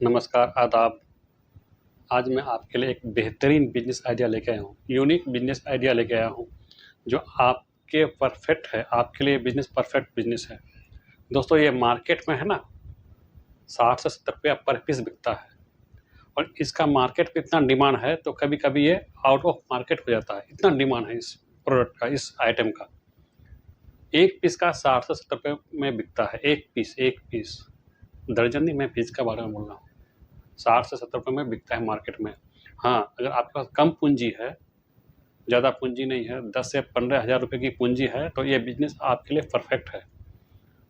नमस्कार, आदाब। आज मैं आपके लिए एक बेहतरीन बिज़नेस आइडिया लेके आया हूँ, यूनिक बिज़नेस आइडिया लेके आया हूँ, जो आपके परफेक्ट है, आपके लिए बिज़नेस परफेक्ट बिज़नेस है। दोस्तों, ये मार्केट में है ना, 60 से 70 रुपया पर पीस बिकता है और इसका मार्केट में इतना डिमांड है, तो कभी-कभी ये आउट ऑफ मार्केट हो जाता है। इतना डिमांड है इस प्रोडक्ट का, इस आइटम का। 1 पीस का 60 से 70 रुपए में बिकता है, 1 पीस। दर्जन नहीं, मैं पीस के बारे में बोल रहा हूँ। 60 से 70 रुपए में बिकता है मार्केट में। हाँ, अगर आपके पास कम पूंजी है, ज़्यादा पूंजी नहीं है, 10 से 15 हज़ार रुपये की पूंजी है, तो ये बिज़नेस आपके लिए परफेक्ट है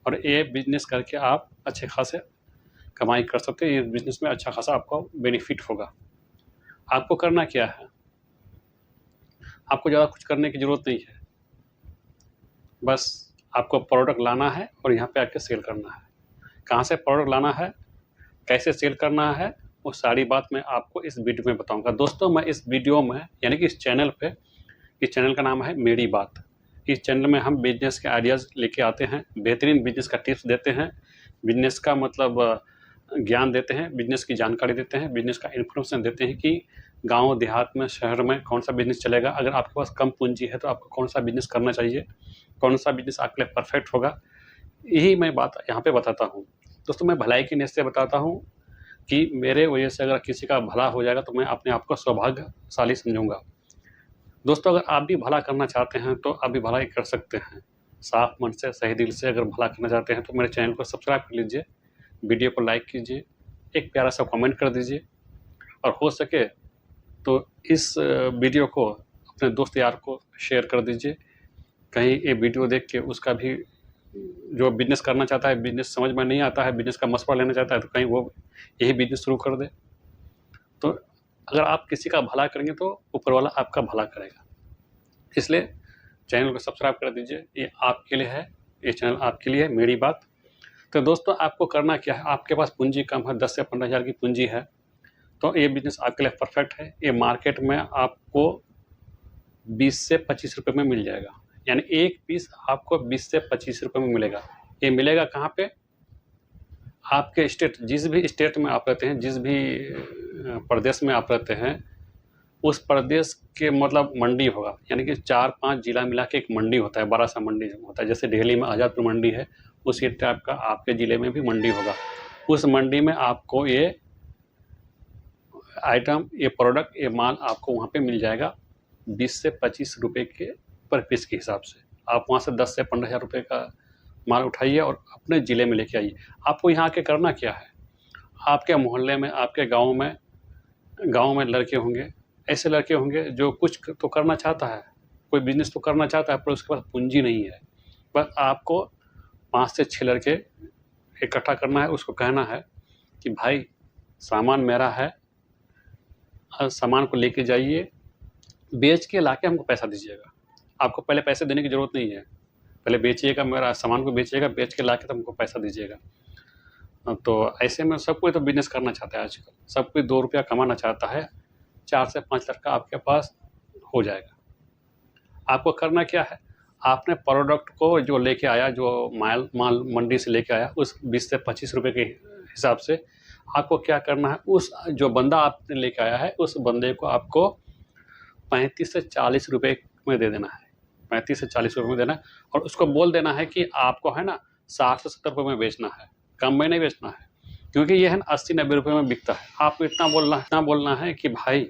और ये बिज़नेस करके आप अच्छे खासे कमाई कर सकते हैं। इस बिज़नेस में अच्छा खासा आपको बेनिफिट होगा। आपको करना क्या है? आपको ज़्यादा कुछ करने की ज़रूरत नहीं है। बस आपको प्रोडक्ट लाना है और यहाँ पे आके सेल करना है। कहाँ से प्रोडक्ट लाना है, कैसे सेल करना है, वो सारी बात मैं आपको इस वीडियो में बताऊँगा। दोस्तों, मैं इस वीडियो में यानी कि इस चैनल पे, इस चैनल का नाम है मेरी बात। इस चैनल में हम बिज़नेस के आइडियाज़ लेके आते हैं, बेहतरीन बिज़नेस का टिप्स देते हैं, बिज़नेस का मतलब ज्ञान देते हैं, बिज़नेस की जानकारी देते हैं, बिज़नेस का इन्फॉर्मेशन देते हैं कि गाँव, देहात में, शहर में कौन-सा बिज़नेस चलेगा। अगर आपके पास कम पूँजी है, तो आपको कौन-सा बिज़नेस करना चाहिए, कौन-सा बिज़नेस आपके लिए परफेक्ट होगा, यही मैं बात यहाँ पे बताता हूँ। दोस्तों, मैं भलाई की नीयत से बताता हूँ कि मेरे वजह से अगर किसी का भला हो जाएगा, तो मैं अपने आप को सौभाग्यशाली समझूँगा। दोस्तों, अगर आप भी भला करना चाहते हैं, तो आप भी भलाई कर सकते हैं। साफ मन से, सही दिल से अगर भला करना चाहते हैं, तो मेरे चैनल को सब्सक्राइब कर लीजिए, वीडियो को लाइक कीजिए, एक प्यारा-सा कमेंट कर दीजिए और हो सके तो इस वीडियो को अपने दोस्त यार को शेयर कर दीजिए। कहीं ये वीडियो देख के उसका भी जो बिज़नेस करना चाहता है, बिज़नेस समझ में नहीं आता है, बिज़नेस का मशवरा लेना चाहता है, तो कहीं वो यही बिज़नेस शुरू कर दे। तो अगर आप किसी का भला करेंगे, तो ऊपर वाला आपका भला करेगा। इसलिए चैनल को सब्सक्राइब कर दीजिए। ये आपके लिए है, ये चैनल आपके लिए है, मेरी बात। तो दोस्तों, आपको करना क्या है? आपके पास पूंजी कम है, 10 से 15 हज़ार की पूंजी है, तो ये बिज़नेस आपके लिए परफेक्ट है। ये मार्केट में आपको 20 से 25 रुपए में मिल जाएगा, यानी 1 पीस आपको 20 से 25 रुपए में मिलेगा। ये मिलेगा कहाँ पे? आपके स्टेट, जिस भी स्टेट में आप रहते हैं, जिस भी प्रदेश में आप रहते हैं, उस प्रदेश के मतलब मंडी होगा, यानी कि 4-5 जिला मिला के एक मंडी होता है, बड़ा सा मंडी होता है। जैसे दिल्ली में आज़ादपुर मंडी है, उसी टाइप का आपके ज़िले में भी मंडी होगा। उस मंडी में आपको ये आइटम, ये प्रोडक्ट, ये माल आपको वहाँ पे मिल जाएगा 20 से 25 रुपए के पर पीस के हिसाब से। आप वहाँ से 10 से 15 हज़ार रुपये का माल उठाइए और अपने ज़िले में लेके आइए। आपको यहाँ आके करना क्या है? आपके मोहल्ले में, आपके गाँव में लड़के होंगे, ऐसे लड़के होंगे जो कुछ तो करना चाहता है, कोई बिज़नेस तो करना चाहता है, पर उसके पास पूँजी नहीं है। बस आपको 5 से 6 लड़के इकट्ठा करना है, उसको कहना है कि भाई, सामान मेरा है, सामान को लेके जाइए, बेच के लाके हमको पैसा दीजिएगा। आपको पहले पैसे देने की ज़रूरत नहीं है। पहले बेचिएगा, मेरा सामान को बेचिएगा, बेच के लाके तब हमको पैसा दीजिएगा। तो ऐसे में सब कोई तो बिज़नेस करना चाहता है आजकल। सब कोई 2 रुपया कमाना चाहता है। 4 से 5 लाख का आपके पास हो जाएगा। आपको करना क्या है? आपने प्रोडक्ट को जो लेके आया, जो माल मंडी से लेके आया, उस 20 से 25 रुपए के हिसाब से आपको क्या करना है, उस जो बंदा आपने लेके आया है, उस बंदे को आपको 35 से 40 रुपए में दे देना है। 35 से 40 रुपए में देना है और उसको बोल देना है कि आपको है ना 60 से 70 रुपए में बेचना है, कम में नहीं बेचना है। क्योंकि ये है ना 80-90 रुपए में बिकता है। आपको इतना बोलना है कि भाई,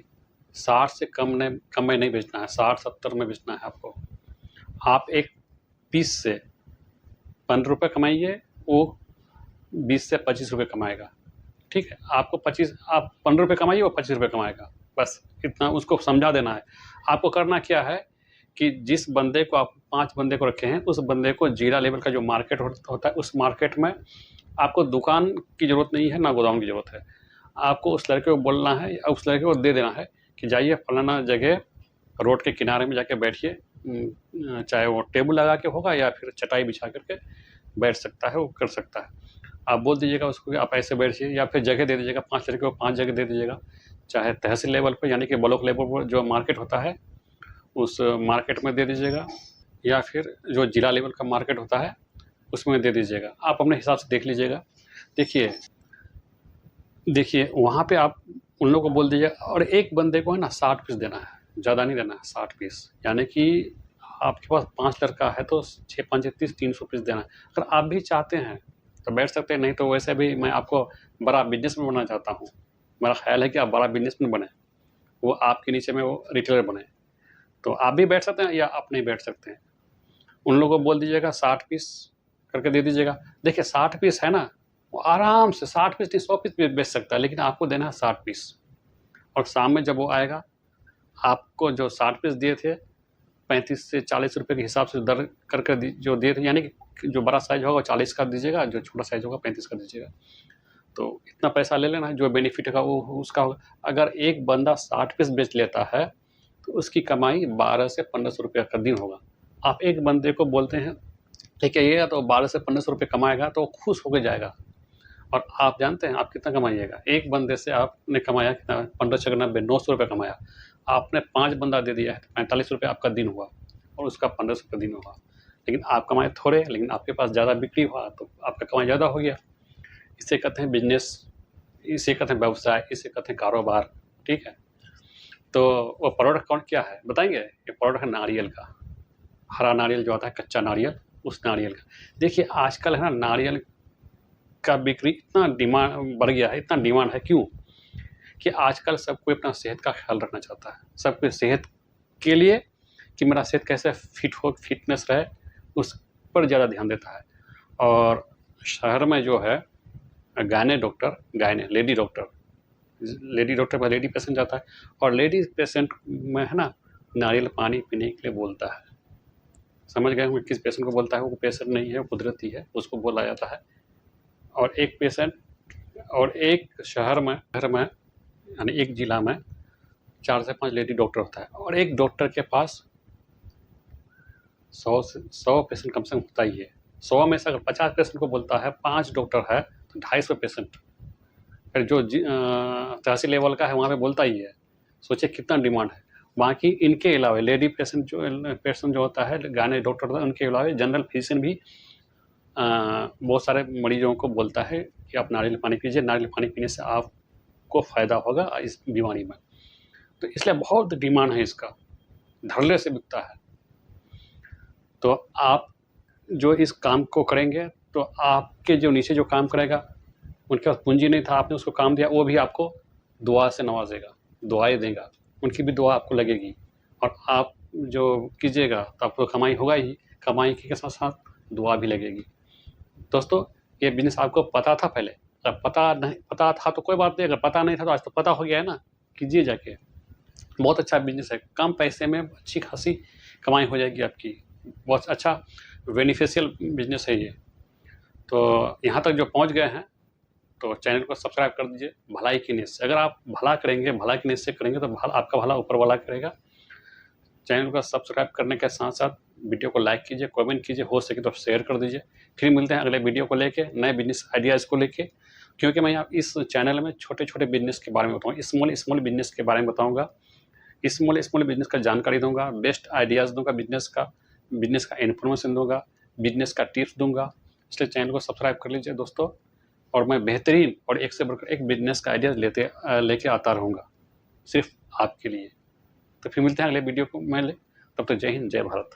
60 से कम में नहीं बेचना है, 60-70 में बेचना है आपको। आप एक पीस से 15 रुपए कमाइए, वो 20 से 25 रुपए कमाएगा। ठीक है? आप 15 रुपए कमाइए, वो 25 रुपए कमाएगा। बस इतना उसको समझा देना है। आपको करना क्या है कि जिस बंदे को आप 5 बंदे को रखे हैं, उस बंदे को जीरा लेवल का जो मार्केट होता है, उस मार्केट में आपको दुकान की ज़रूरत नहीं है, ना गोदाम की ज़रूरत है। आपको उस लड़के को बोलना है या उस लड़के को दे देना है कि जाइए फलाना जगह, रोड के किनारे में जाके बैठिए। चाहे वो टेबल लगा के होगा या फिर चटाई बिछा करके बैठ सकता है, वो कर सकता है। आप बोल दीजिएगा उसको कि आप ऐसे बैठिए, या फिर जगह दे दीजिएगा, 5 लड़के को 5 जगह दे दीजिएगा। चाहे तहसील लेवल पर, यानी कि ब्लॉक लेवल पर जो मार्केट होता है, उस मार्केट में दे दीजिएगा, या फिर जो जिला लेवल का मार्केट होता है, उसमें दे दीजिएगा। आप अपने हिसाब से देख लीजिएगा। देखिए, देखिए वहाँ पे आप उन लोगों को बोल दीजिए, और एक बंदे को है ना 60 पीस देना है, ज़्यादा नहीं देना है, 60 पीस। यानी कि आपके पास 5 लड़का है तो 6 5 30 300 पीस देना है। अगर आप भी चाहते हैं तो बैठ सकते हैं, नहीं तो वैसे भी मैं आपको बड़ा बिजनेसमैन बनाना चाहता हूँ। मेरा ख्याल है कि आप बड़ा बिजनेसमैन बने, वो आपके नीचे में वो रिटेलर बने। तो आप भी बैठ सकते हैं या आप नहीं बैठ सकते हैं। उन लोगों को बोल दीजिएगा 60 पीस करके दे दीजिएगा। देखिए 60 पीस है ना, वो आराम से 60 पीस नहीं 100 पीस भी बेच सकता है, लेकिन आपको देना है 60 पीस। और शाम में जब वो आएगा, आपको जो 60 पीस दिए थे 35 से 40 रुपये के हिसाब से दर कर जो दिए थे, यानी कि जो बड़ा साइज होगा 40 का दीजिएगा, जो छोटा साइज होगा 35 का दीजिएगा। तो इतना पैसा ले लेना, जो बेनिफिट होगा वो उसका होगा। अगर एक बंदा 60 पीस बेच लेता है तो उसकी कमाई 12 से 1500 रुपये का दिन होगा। आप एक बंदे को बोलते हैं ठीक है ये तो 12 से 1500 रुपये कमाएगा तो खुश होकर जाएगा। और आप जानते हैं आप कितना कमाइएगा? एक बंदे से आपने कमाया कितना? 15 छः 90 900 रुपये कमाया। आपने 5 बंदा दे दिया है तो 45 रुपये आपका दिन हुआ और उसका 1500 रुपये दिन हुआ। लेकिन आप कमाए थोड़े, लेकिन आपके पास ज़्यादा बिक्री हुआ तो आपका कमाई ज़्यादा हो गया। इसे कहते हैं बिजनेस, इसे कहते हैं व्यवसाय, इसे कहते हैं कारोबार। ठीक है, तो वो प्रोडक्ट कौन क्या है बताएंगे? ये प्रोडक्ट है नारियल का, हरा नारियल जो आता है, कच्चा नारियल, उस नारियल का। देखिए आजकल है ना नारियल का बिक्री इतना डिमांड बढ़ गया है, इतना डिमांड है। क्यों? कि आजकल सब कोई अपना सेहत का ख्याल रखना चाहता है। सब कोई सेहत के लिए कि मेरा सेहत कैसे फिट हो, फिटनेस रहे, उस पर ज़्यादा ध्यान देता है। और शहर में जो है गायने डॉक्टर, गायने लेडी डॉक्टर पर लेडी पेशेंट जाता है, और लेडी पेशेंट में है ना नारियल पानी पीने के लिए बोलता है। समझ गए होंगे किस पेशेंट को बोलता है? वो पेशेंट नहीं है, वो कुदरती है, उसको बोला जाता है। और एक पेशेंट, और एक शहर में यानी एक जिला में 4 से 5 लेडी डॉक्टर होता है, और एक डॉक्टर के पास 100 पेशेंट कम से कम होता ही है। 100 में से अगर 50 पेशेंट को बोलता है, 5 डॉक्टर है तो 250 पेशेंट। फिर जो तहसील लेवल का है वहाँ पे बोलता ही है। सोचिए कितना डिमांड है। बाकी इनके अलावा लेडी पेशेंट जो होता है, गाने डॉक्टर होता है, उनके अलावा जनरल फिजिशियन भी बहुत सारे मरीजों को बोलता है कि आप नारियल पानी पीजिए, नारियल पानी पीने से आपको फ़ायदा होगा इस बीमारी में। तो इसलिए बहुत डिमांड है इसका, धड़ल्ले से बिकता है। तो आप जो इस काम को करेंगे तो आपके जो नीचे जो काम करेगा, उनके पास पूंजी नहीं था, आपने उसको काम दिया, वो भी आपको दुआ से नवाजेगा, दुआएं देगा, उनकी भी दुआ आपको लगेगी। और आप जो कीजिएगा तो आपको कमाई होगा ही, कमाई के साथ साथ दुआ भी लगेगी। दोस्तों ये बिजनेस आपको पता था पहले? अगर पता था तो कोई बात नहीं, अगर पता नहीं था तो आज तो पता हो गया है ना। कीजिए जाके, बहुत अच्छा बिजनेस है, कम पैसे में अच्छी खासी कमाई हो जाएगी आपकी। बहुत अच्छा बेनिफिशियल बिजनेस है ये। तो यहाँ तक जो पहुँच गए हैं तो चैनल को सब्सक्राइब कर दीजिए भलाई की नीयत से। अगर आप भला करेंगे, भला की नीयत से करेंगे तो आपका भला ऊपर वाला करेगा। चैनल को सब्सक्राइब करने के साथ साथ वीडियो को लाइक कीजिए, कमेंट कीजिए, हो सके तो शेयर कर दीजिए। फिर मिलते हैं अगले वीडियो को लेके, नए बिजनेस आइडियाज़ को लेके। क्योंकि मैं यहाँ इस चैनल में छोटे छोटे बिजनेस के बारे में बताऊँगा, स्मॉल बिजनेस के बारे में बताऊँगा, स्मॉल बिजनेस का जानकारी दूंगा, बेस्ट आइडियाज़ दूंगा, बिजनेस का इन्फॉर्मेशन दूंगा, बिजनेस का टिप्स दूंगा। इसलिए चैनल को सब्सक्राइब कर लीजिए दोस्तों। और मैं बेहतरीन और एक से बढ़कर एक बिजनेस का आइडियाज़ लेके आता रहूँगा सिर्फ आपके लिए। तो फिर मिलते हैं अगले वीडियो को में। तब तक जय हिंद, जय भारत।